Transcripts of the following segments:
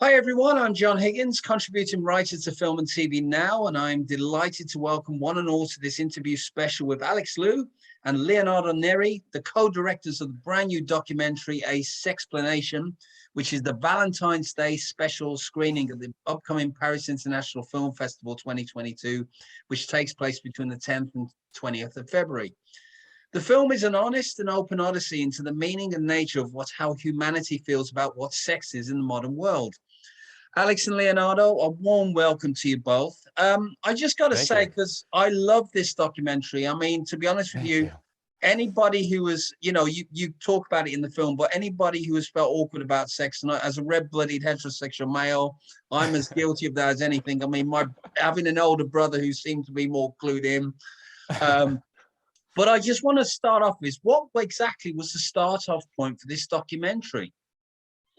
Hi everyone, I'm John Higgins, contributing writer to Film and TV Now, and I'm delighted to welcome one and all to this interview special with Alex Liu and Leonardo Neri, the co-directors of the brand new documentary, A Sexplanation, which is the Valentine's Day special screening of the upcoming Paris International Film Festival 2022, which takes place between the 10th and 20th of February. The film is an honest and open odyssey into the meaning and nature of how humanity feels about what sex is in the modern world. Alex and Leonardo, a warm welcome to you both. I just got to say, because I love this documentary. I mean, to be honest with you, anybody who was, you talk about it in the film, but anybody who has felt awkward about sex, and as a red-blooded heterosexual male, I'm as guilty of that as anything. I mean, having an older brother who seemed to be more clued in. But I just want to start off with, what exactly was the start-off point for this documentary?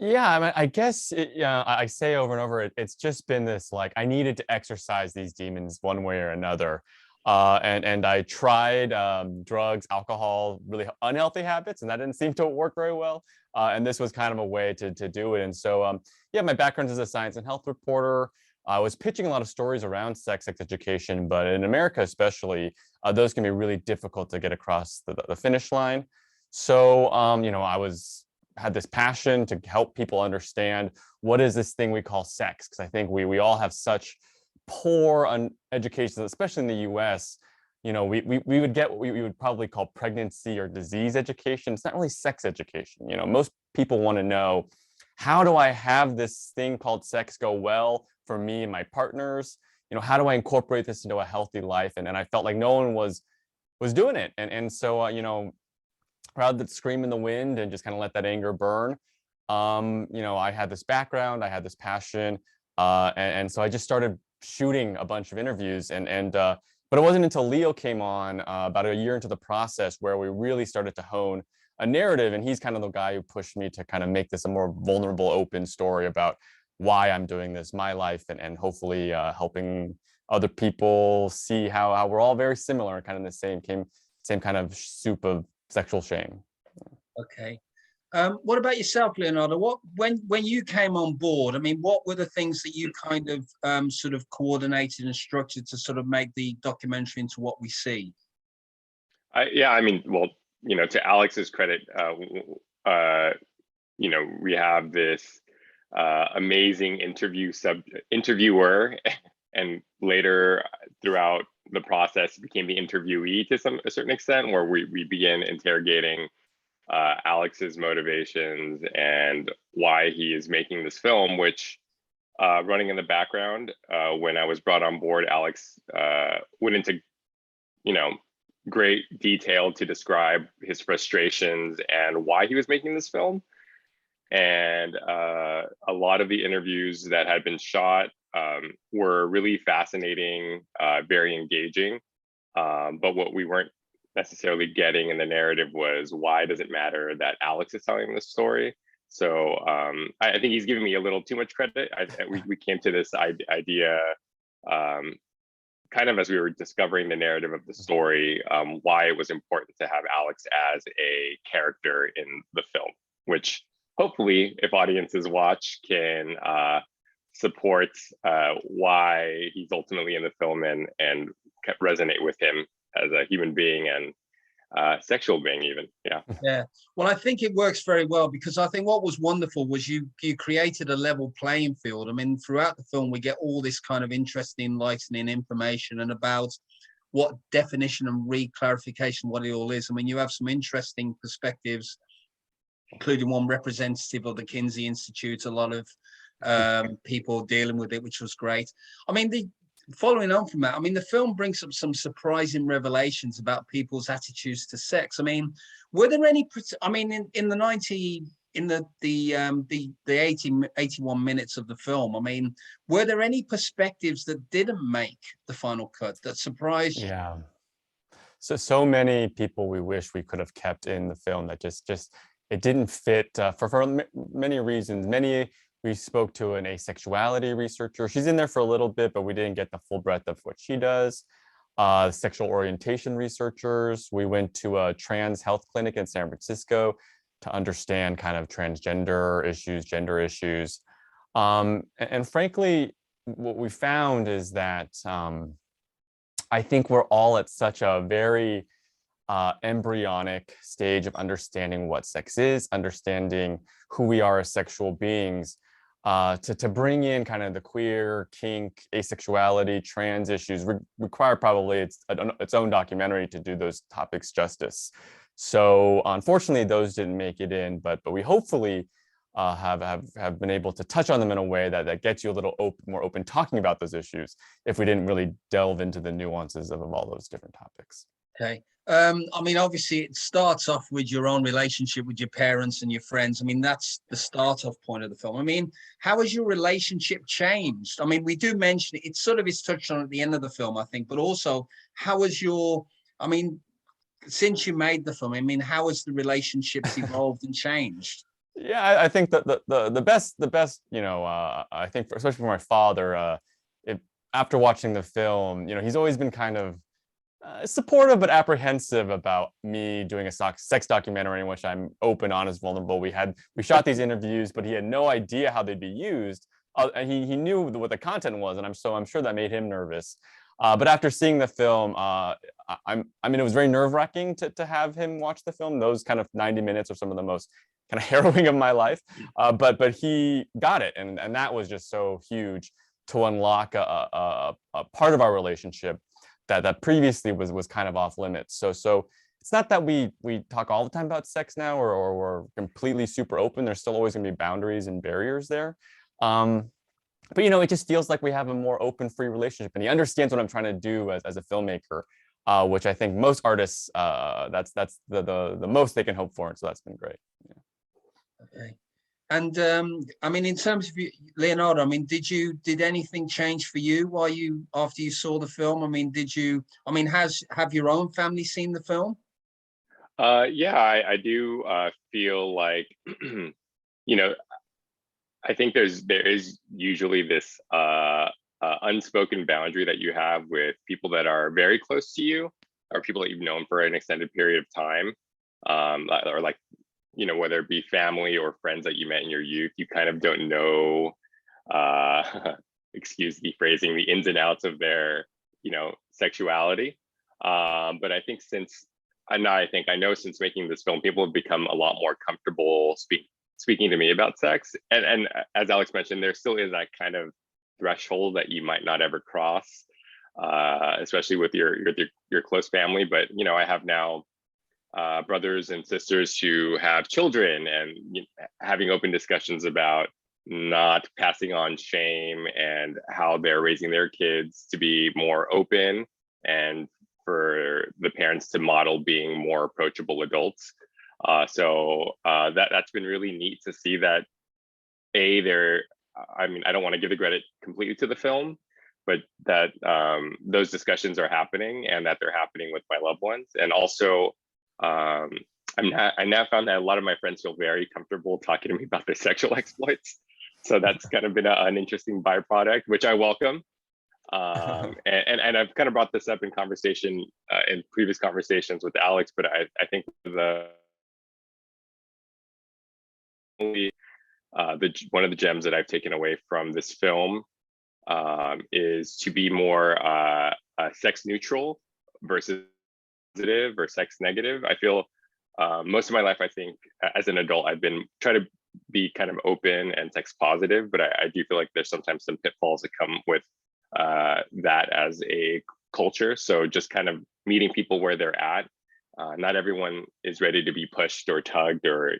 Yeah, I mean, I guess, I say over and over, it's just been this, like, I needed to exercise these demons one way or another. And I tried drugs, alcohol, really unhealthy habits, and that didn't seem to work very well. And this was kind of a way to do it. And so, yeah, my background is a science and health reporter. I was pitching a lot of stories around sex education, but in America especially, those can be really difficult to get across the finish line. So, I had this passion to help people understand what is this thing we call sex, because I think we all have such poor education, especially in the US. We would get what we would probably call pregnancy or disease education. It's not really sex education. Most people want to know, how do I have this thing called sex go well for me and my partners? How do I incorporate this into a healthy life? And I felt like no one was doing it. And so, rather than scream in the wind and just kind of let that anger burn, I had this background, I had this passion, and so I just started shooting a bunch of interviews. But it wasn't until Leo came on about a year into the process where we really started to hone a narrative, and he's kind of the guy who pushed me to kind of make this a more vulnerable, open story about why I'm doing this, my life, and hopefully helping other people see how we're all very similar and kind of in the same kind of soup of sexual shame. Okay. What about yourself, Leonardo? When you came on board, I mean, what were the things that you kind of sort of coordinated and structured to sort of make the documentary into what we see? I mean, well, to Alex's credit, we have this amazing interviewer, and later throughout the process became the interviewee to a certain extent, where we began interrogating Alex's motivations and why he is making this film, which running in the background, when I was brought on board, Alex went into great detail to describe his frustrations and why he was making this film. And a lot of the interviews that had been shot were really fascinating, very engaging. But what we weren't necessarily getting in the narrative was, why does it matter that Alex is telling this story? So I think he's giving me a little too much credit. We came to this idea kind of as we were discovering the narrative of the story, why it was important to have Alex as a character in the film, which hopefully, if audiences watch, can support why he's ultimately in the film and resonate with him as a human being and sexual being even. Yeah. Well, I think it works very well, because I think what was wonderful was you created a level playing field. I mean, throughout the film we get all this kind of interesting, enlightening information and about what definition and re-clarification what it all is. I mean, you have some interesting perspectives, including one representative of the Kinsey Institute, a lot of people dealing with it, which was great. I mean, following on from that, I mean, the film brings up some surprising revelations about people's attitudes to sex. I mean, were there any? I mean, in the 81 minutes of the film, I mean, were there any perspectives that didn't make the final cut that surprised you? Yeah. So many people we wish we could have kept in the film that just it didn't fit for many reasons. We spoke to an asexuality researcher. She's in there for a little bit, but we didn't get the full breadth of what she does. Sexual orientation researchers. We went to a trans health clinic in San Francisco to understand kind of transgender issues, gender issues. And frankly, what we found is that I think we're all at such a very embryonic stage of understanding what sex is, understanding who we are as sexual beings, to bring in kind of the queer, kink, asexuality, trans issues require probably its own documentary to do those topics justice. So unfortunately, those didn't make it in, but we hopefully have been able to touch on them in a way that gets you a little more open talking about those issues if we didn't really delve into the nuances of all those different topics. Okay. I mean, obviously, it starts off with your own relationship with your parents and your friends. I mean, that's the start-off point of the film. I mean, how has your relationship changed? I mean, we do mention it, it's touched on at the end of the film, I think, but also how has I mean, since you made the film, I mean, how has the relationships evolved and changed? Yeah, I think that the best, I think especially for my father, after watching the film, he's always been kind of supportive but apprehensive about me doing a sex documentary in which I'm open, honest, vulnerable. We shot these interviews, but he had no idea how they'd be used. And he knew what the content was, and I'm sure that made him nervous. But after seeing the film, I mean, it was very nerve-wracking to have him watch the film. Those kind of 90 minutes are some of the most kind of harrowing of my life. But he got it, and that was just so huge to unlock a part of our relationship that previously was kind of off limits. So it's not that we talk all the time about sex now, or we're completely super open. There's still always going to be boundaries and barriers there. But it just feels like we have a more open, free relationship, and he understands what I'm trying to do as a filmmaker, which I think most artists, that's the most they can hope for, and so that's been great. Yeah. Okay. And I mean, in terms of Leonardo, I mean, did anything change for you after you saw the film? I mean, have your own family seen the film? Yeah, I do feel like, I think there is usually this unspoken boundary that you have with people that are very close to you, or people that you've known for an extended period of time, or like, whether it be family or friends that you met in your youth. You kind of don't know, excuse the phrasing, the ins and outs of their, sexuality. But I think I know since making this film, people have become a lot more comfortable speaking to me about sex. And as Alex mentioned, there still is that kind of threshold that you might not ever cross, especially with your close family. But I have now brothers and sisters who have children, and having open discussions about not passing on shame and how they're raising their kids to be more open, and for the parents to model being more approachable adults. So that's been really neat to see that I mean, I don't want to give the credit completely to the film, but that those discussions are happening, and that they're happening with my loved ones. And also, I now found that a lot of my friends feel very comfortable talking to me about their sexual exploits. So that's kind of been an interesting byproduct, which I welcome. And I've kind of brought this up in conversation, in previous conversations with Alex, but I think one of the gems that I've taken away from this film is to be more sex neutral versus positive or sex negative. I feel most of my life, I think, as an adult, I've been trying to be kind of open and sex positive, but I do feel like there's sometimes some pitfalls that come with that as a culture. So just kind of meeting people where they're at. Not everyone is ready to be pushed or tugged, or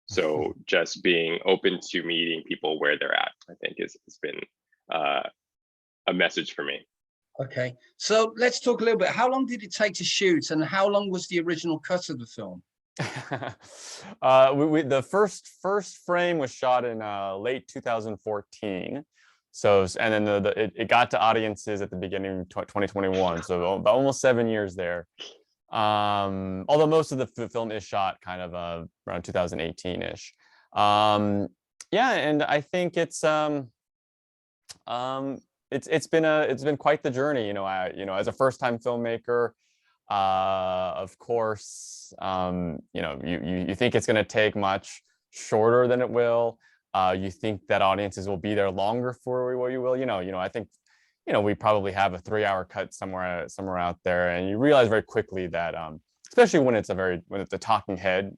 so just being open to meeting people where they're at, I think has been a message for me. Okay, so let's talk a little bit. How long did it take to shoot, and how long was the original cut of the film? The first frame was shot in late 2014. So, and then it got to audiences at the beginning of 2021. So about almost 7 years there. Although most of the film is shot kind of around 2018-ish. Yeah, and I think it's been quite the journey. As a first-time filmmaker, of course, you think it's going to take much shorter than it will. You think that audiences will be there longer for what you will, I think, we probably have a 3-hour cut somewhere out there, and you realize very quickly that, especially when it's a talking head,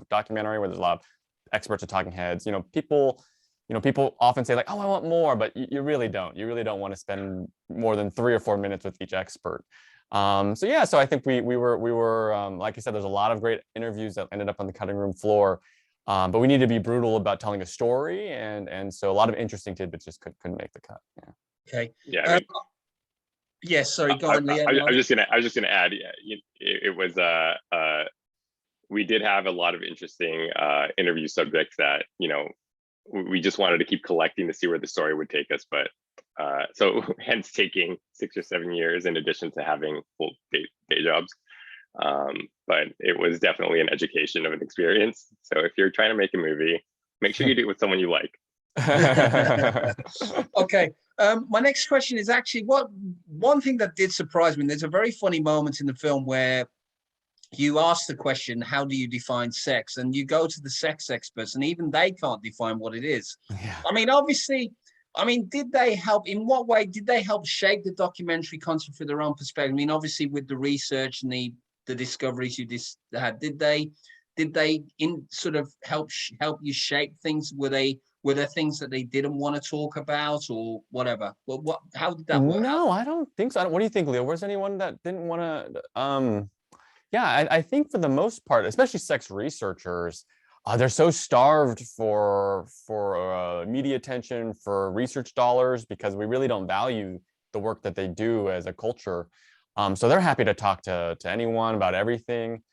documentary where there's a lot of experts are talking heads, people often say like, oh, I want more, but you really don't. You really don't want to spend more than 3 or 4 minutes with each expert. So I think we were like I said, there's a lot of great interviews that ended up on the cutting room floor, but we need to be brutal about telling a story, and so a lot of interesting tidbits just couldn't make the cut. Yeah. Okay. Yeah. I mean, yes. Sorry. Go on, Leah. I was just gonna add. Yeah, it was we did have a lot of interesting interview subjects that we just wanted to keep collecting to see where the story would take us, but so hence taking 6 or 7 years in addition to having full day jobs. But it was definitely an education of an experience. So if you're trying to make a movie, make sure you do it with someone you like. Okay. My next question is actually one thing that did surprise me. There's a very funny moment in the film where you ask the question, how do you define sex? And you go to the sex experts, and even they can't define what it is. Yeah. I mean, obviously, did they help? In what way did they help shape the documentary concept for their own perspective? I mean, obviously, with the research and the discoveries you had, did they in sort of help you shape things? Were there things that they didn't want to talk about or whatever? Well, how did that work? No, I don't think so. What do you think, Leo? Was anyone that didn't want to? Yeah, I think for the most part, especially sex researchers, they're so starved for media attention, for research dollars, because we really don't value the work that they do as a culture. So they're happy to talk to anyone about everything.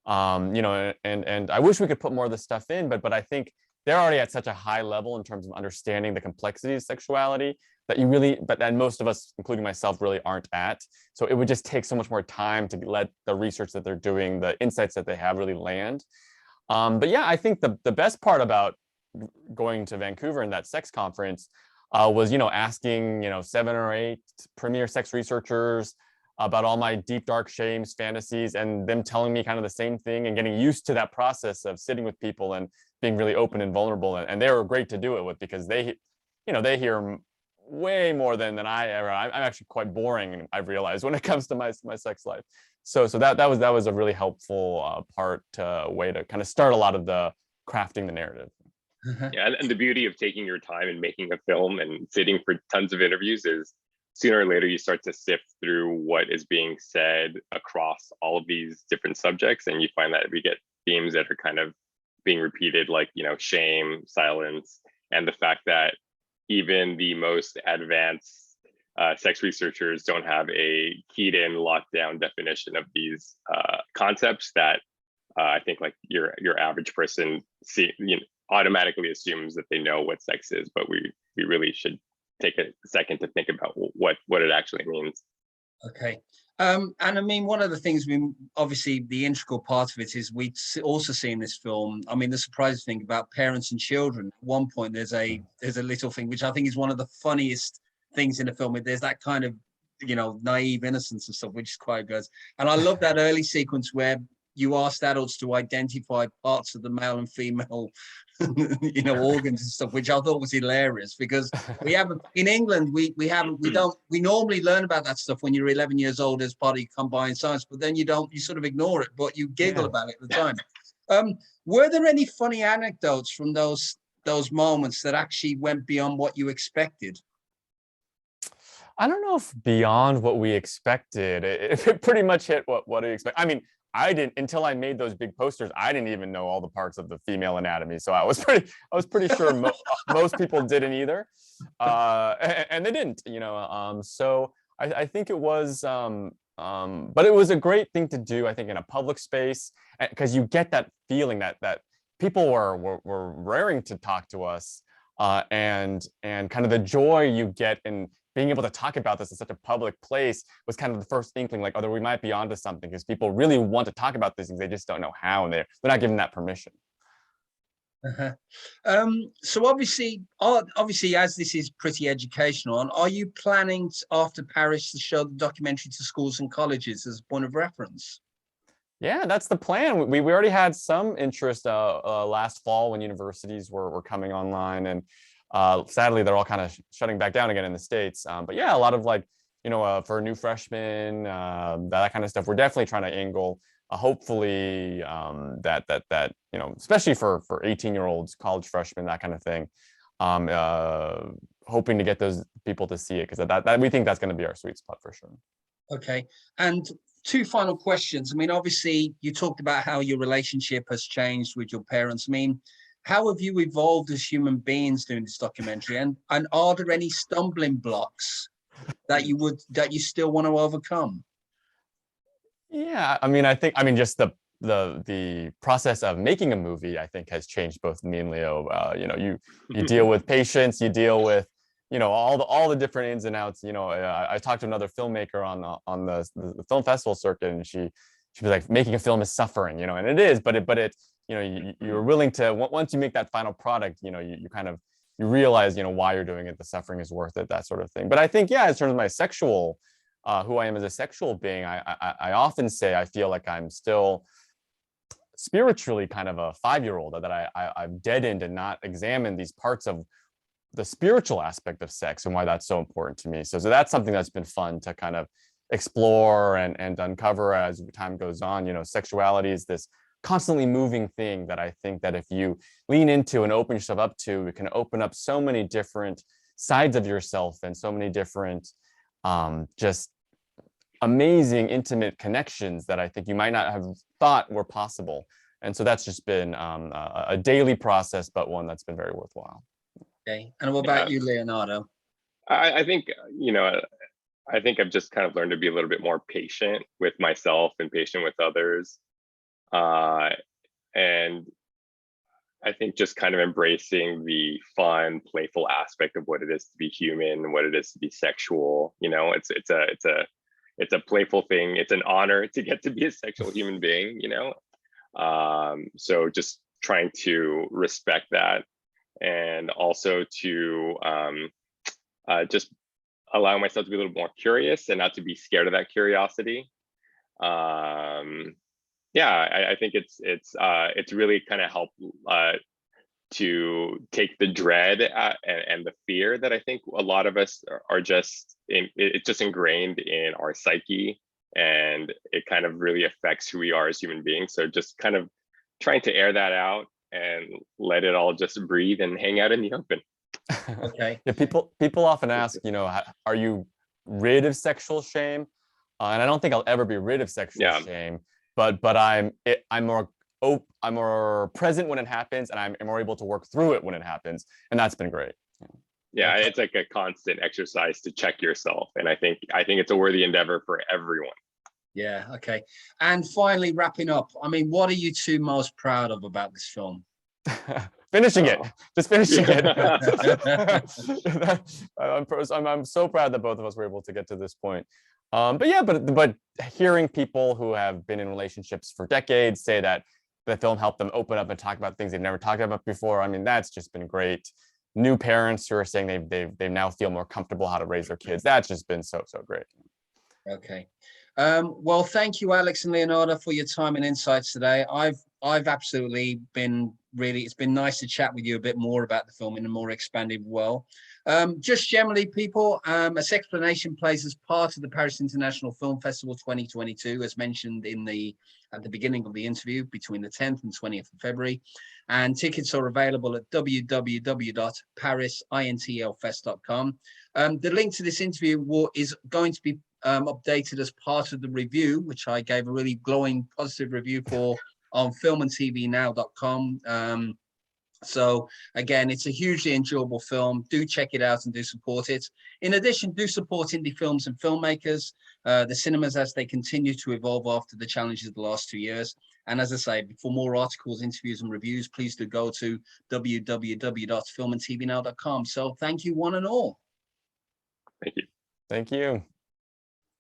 And I wish we could put more of this stuff in, but I think they're already at such a high level in terms of understanding the complexity of sexuality that most of us, including myself, really aren't at. So it would just take so much more time to let the research that they're doing, the insights that they have, really land. But yeah, I think the best part about going to Vancouver in that sex conference was, asking, 7 or 8 premier sex researchers about all my deep, dark shames, fantasies, and them telling me kind of the same thing, and getting used to that process of sitting with people and being really open and vulnerable. And they were great to do it with, because they hear way more than I ever. I'm actually quite boring, I've realized, when it comes to my sex life. So that was a really helpful way to kind of start a lot of the crafting the narrative. Yeah, and the beauty of taking your time and making a film and sitting for tons of interviews is sooner or later you start to sift through what is being said across all of these different subjects, and you find that we get themes that are kind of being repeated, like shame, silence, and the fact that even the most advanced sex researchers don't have a keyed-in, locked-down definition of these concepts that I think like your average person automatically assumes that they know what sex is, but we really should take a second to think about what it actually means. Okay. And I mean, one of the things obviously the integral part of it is we also see in this film, I mean, the surprising thing about parents and children. At one point, there's a little thing, which I think is one of the funniest things in the film. There's that kind of, naive innocence and stuff, which is quite good. And I love that early sequence where you asked adults to identify parts of the male and female organs and stuff, which I thought was hilarious, because we haven't in England, we normally learn about that stuff when you're 11 years old as part of your combined science, but then you sort of ignore it, but you giggle about it at the time. Were there any funny anecdotes from those moments that actually went beyond what you expected? I don't know if beyond what we expected. It pretty much hit what I expect. I mean, I didn't, until I made those big posters, I didn't even know all the parts of the female anatomy. So I was pretty sure most people didn't either, and they didn't. So I think it was, but it was a great thing to do, I think, in a public space, because you get that feeling that people were raring to talk to us, and kind of the joy you get in being able to talk about this in such a public place was kind of the first inkling, like, we might be onto something, because people really want to talk about these things. They just don't know how, and they're not given that permission. So obviously, as this is pretty educational, are you planning after Paris to show the documentary to schools and colleges as a point of reference? Yeah, that's the plan. We already had some interest last fall when universities were coming online, and sadly they're all kind of shutting back down again in the States. But yeah, a lot of like, for new freshmen, that kind of stuff. We're definitely trying to angle, hopefully, that especially for 18-year-olds, college freshmen, that kind of thing. Um, uh, Hoping to get those people to see it, because that we think that's going to be our sweet spot for sure. Okay. And two final questions. I mean, obviously, you talked about how your relationship has changed with your parents. I mean, how have you evolved as human beings doing this documentary? And are there any stumbling blocks that you still want to overcome? Yeah, I mean, just the process of making a movie, I think, has changed both me and Leo. You deal with patience, you deal with all the different ins and outs. I talked to another filmmaker on the film festival circuit, and she was like, making a film is suffering, and it is, but you're willing to, once you make that final product, you kind of, you realize why you're doing it, the suffering is worth it, that sort of thing. But I think, yeah, in terms of my sexual, who I am as a sexual being, I often say I feel like I'm still spiritually kind of a 5-year-old, that I've deadened and not examined these parts of the spiritual aspect of sex and why that's so important to me. So that's something that's been fun to kind of explore and uncover as time goes on. Sexuality is this constantly moving thing that I think that if you lean into and open yourself up to, it can open up so many different sides of yourself and so many different just amazing intimate connections that I think you might not have thought were possible. And so that's just been a daily process, but one that's been very worthwhile. Okay. And what about you, Leonardo? I think, I think I've just kind of learned to be a little bit more patient with myself and patient with others. And I think just kind of embracing the fun, playful aspect of what it is to be human, what it is to be sexual. It's a playful thing. It's an honor to get to be a sexual human being, So just trying to respect that, and also to just allow myself to be a little more curious and not to be scared of that curiosity. I think it's really kind of helped to take the dread and the fear that I think a lot of us are just in. It's just ingrained in our psyche, and it kind of really affects who we are as human beings. So just kind of trying to air that out and let it all just breathe and hang out in the open. Okay. Yeah, people often ask, are you rid of sexual shame? And I don't think I'll ever be rid of sexual shame, but I'm more present when it happens, and I'm more able to work through it when it happens, and that's been great. Yeah, it's like a constant exercise to check yourself, and I think it's a worthy endeavor for everyone. Yeah. Okay. And finally, wrapping up, I mean, what are you two most proud of about this film? Finishing it, just finishing it. I'm so proud that both of us were able to get to this point. But hearing people who have been in relationships for decades say that the film helped them open up and talk about things they've never talked about before, I mean, that's just been great. New parents who are saying they now feel more comfortable how to raise their kids, that's just been so great. Okay. Well, thank you, Alex and Leonardo, for your time and insights today. I've absolutely been it's been nice to chat with you a bit more about the film in a more expanded way. Just generally, people, a Sexplanation plays as part of the Paris International Film Festival 2022, as mentioned at the beginning of the interview, between the 10th and 20th of February. And tickets are available at www.parisintlfest.com. The link to this interview is going to be updated as part of the review, which I gave a really glowing positive review for on filmandtvnow.com. So again, it's a hugely enjoyable film. Do check it out and do support it. In addition, do support indie films and filmmakers, the cinemas as they continue to evolve after the challenges of the last 2 years. And as I say, for more articles, interviews, and reviews, please do go to www.filmandtvnow.com. So thank you, one and all. Thank you. Thank you.